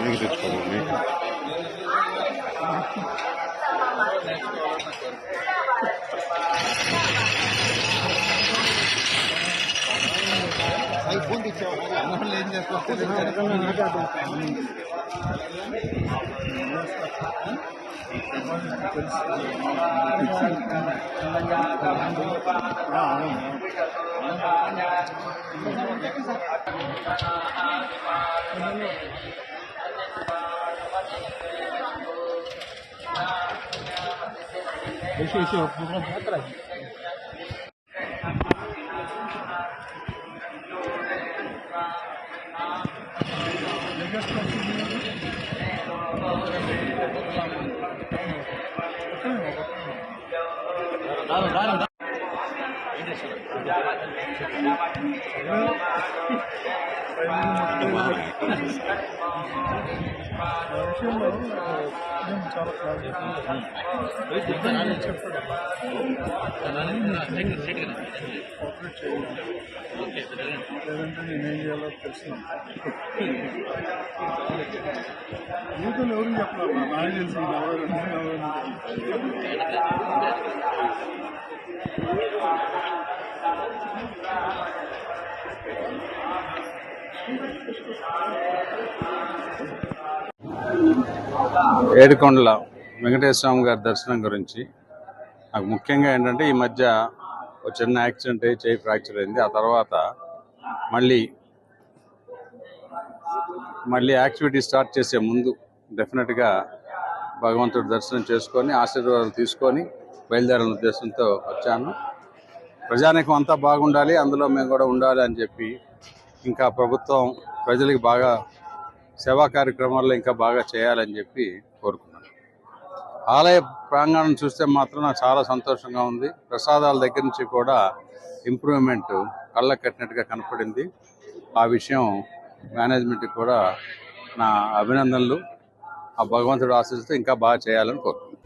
మీకు తెచ్చుకోండి. ఫోన్ తెచ్చావు ఏం చేస్తావు లేదంటే నేనేం చేయాలో తెలుసు మీతో ఎవరికి చెప్పాలి నాకు తెలిసి ఏడుకొండల వెంకటేశ్వర స్వామి గారి దర్శనం గురించి నాకు ముఖ్యంగా ఏంటంటే ఈ మధ్య ఒక చిన్న యాక్సిడెంట్ అయ్యి చేయి ఫ్రాక్చర్ అయింది. ఆ తర్వాత మళ్ళీ యాక్టివిటీ స్టార్ట్ చేసే ముందు డెఫినెట్గా భగవంతుడి దర్శనం చేసుకొని ఆశీర్వాదాలు తీసుకొని బయలుదేరాలనే ఉద్దేశంతో వచ్చాను. ప్రజానీకం అంతా బాగుండాలి, అందులో మేము కూడా ఉండాలి అని చెప్పి ఇంకా ప్రభుత్వం ప్రజలకు బాగా సేవా కార్యక్రమాల్లో ఇంకా బాగా చేయాలని చెప్పి కోరుకున్నాను. ఆలయ ప్రాంగణం చూస్తే మాత్రం నాకు చాలా సంతోషంగా ఉంది. ప్రసాదాల దగ్గర నుంచి కూడా ఇంప్రూవ్మెంట్ కళ్ళకు కట్టినట్టుగా కనపడింది. ఆ విషయం మేనేజ్మెంట్కి కూడా నా అభినందనలు. ఆ భగవంతుడు ఆశిస్తూ ఇంకా బాగా చేయాలని కోరుకుంటున్నాను.